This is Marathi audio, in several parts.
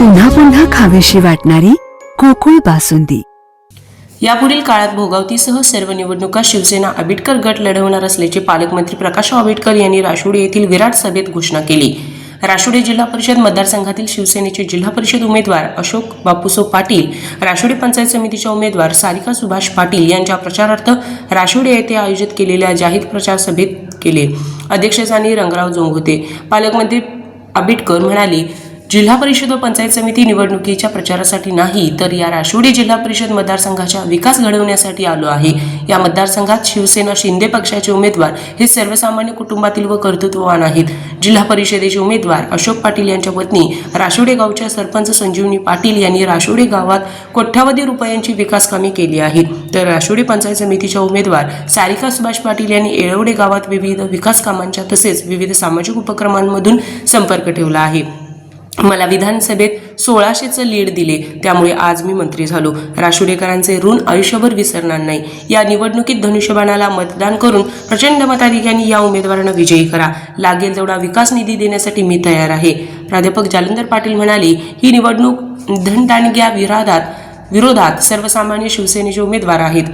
पुन्हा पुन्हा खावीशी वाटणारी गोकुळ बासुंदी। यापुढील काळात भोगावतीसह सर्व निवडणुका शिवसेना आबिटकर गट लढवणार असल्याचे पालकमंत्री प्रकाश आबिटकर यांनी राशोडे येथील विराट सभेत घोषणा केली। राशोडे जिल्हा परिषद मतदारसंघातील शिवसेनेचे जिल्हा परिषद उमेदवार अशोक बापूसो पाटील, राशोडे पंचायत समितीच्या उमेदवार सारिका सुभाष पाटील यांच्या प्रचारार्थ राशोडे येथे आयोजित केलेल्या जाहीर प्रचार सभेत केले। अध्यक्षस्थानी रंगराव जोंग होते। पालकमंत्री आबिटकर म्हणाले, जिल्हा परिषद व पंचायत समिती निवडणुकीच्या प्रचारासाठी नाही तर या राशोडे जिल्हा परिषद मतदारसंघाचा विकास घडवण्यासाठी आलो आहे। या मतदारसंघात शिवसेना शिंदे पक्षाचे उमेदवार हे सर्वसामान्य कुटुंबातील व कर्तृत्ववान आहेत। जिल्हा परिषदेचे उमेदवार अशोक पाटील यांच्या पत्नी राशोडे गावच्या सरपंच संजीवनी पाटील यांनी राशोडे गावात कोट्यावधी रुपयांची विकास कामे केली आहेत, तर राशोडे पंचायत समितीच्या उमेदवार सारिका सुभाष पाटील यांनी येळवडे गावात विविध विकास कामांच्या तसेच विविध सामाजिक उपक्रमांमधून संपर्क ठेवला आहे। मला विधानसभेत 1600चं लीड दिले, त्यामुळे आज मी मंत्री झालो। राशोडेकरांचे ऋण आयुष्यभर विसरणार नाही। या निवडणुकीत धनुष्यबाणाला मतदान करून प्रचंड मताधिक्याने या उमेदवारांना विजयी करा। लागेल तेवढा विकास निधी देण्यासाठी मी तयार आहे। प्राध्यापक जालंधर पाटील म्हणाले, ही निवडणूक धनदांडग्या विरोधात सर्वसामान्य शिवसेनेचे उमेदवार आहेत।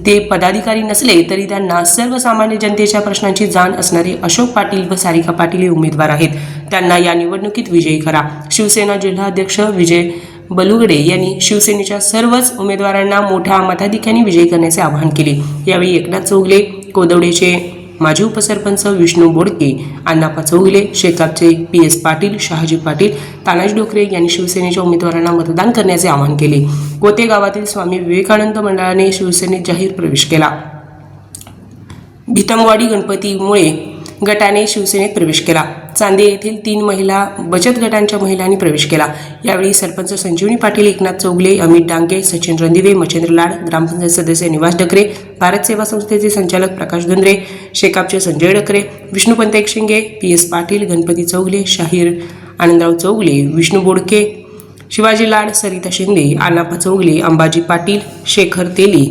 ते पदाधिकारी नसले तरी त्यांना सर्वसामान्य जनतेच्या प्रश्नांची जाण असणारे अशोक पाटील व सारिका पाटील हे उमेदवार आहेत। त्यांना या निवडणुकीत विजयी करा। शिवसेना जिल्हाध्यक्ष विजय बलुगडे यांनी शिवसेनेच्या सर्वच उमेदवारांना मोठ्या मताधिक्याने विजयी करण्याचे आवाहन केले। यावेळी एकनाथ चौगले, कोदवडेचे माजी उपसरपंच विष्णू बोडके, अण्णाप्पा चौगले, शेकापचे PS पाटील, शहाजी पाटील, तानाजी डोकरे यांनी शिवसेनेच्या उमेदवारांना मतदान करण्याचे आवाहन केले। कोते गावातील स्वामी विवेकानंद मंडळाने शिवसेनेत जाहीर प्रवेश केला। भीतमवाडी गणपतीमुळे गटाने शिवसेनेत प्रवेश केला। चांदे येथील 3 महिला बचत गटांच्या महिलांनी प्रवेश केला। यावेळी सरपंच संजीवनी पाटील, एकनाथ चौगले, अमित डांगे, सचिन रणदिवे, मच्छिंद्र लाड, ग्रामपंचायत सदस्य निवास डकरे, भारत सेवा संस्थेचे संचालक प्रकाश धुंद्रे, शेकापचे संजय डकरे, विष्णुपंत एकशिंगे, PS पाटील, गणपती चौगले, शाहीर आनंदराव चौगले, विष्णू बोडके, शिवाजी लाड, सरिता शिंदे, अण्णाप्पा चौगले, अंबाजी पाटील, शेखर तेली,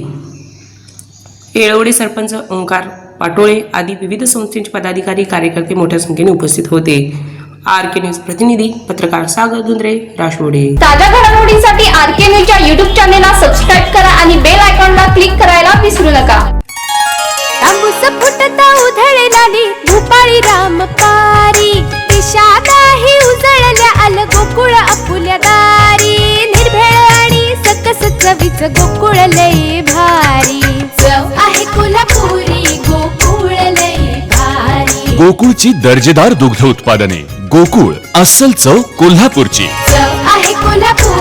येळवडे सरपंच ओंकार पाटोळे आदी विविध संस्थांचे पदाधिकारी कार्यकर्ते मोठ्या संख्येने उपस्थित होते। RK न्यूज प्रतिनिधी पत्रकार सागर धुंद्रे, राशोडे। ताज्या घडामोडींसाठी RK न्यूजच्या YouTube चॅनेलला सबस्क्राइब करा आणि बेल आयकॉनला क्लिक करायला विसरू नका। तांबूस फुटता उधळणारी भूपाळी रामपारी, दिशादाही उजळल्या आल गोकुळ आपुल्या दारी। निर्भेळ आणि सकस चवीच गोकुळ लय भारी, चव आहे कोल्हापुरी गोकुळ लय भारी। गोकुळची दर्जेदार दुग्ध उत्पादने, गोकुळ अस्सल चव कोल्हापूरची, चव आहे कोल्हापुरी।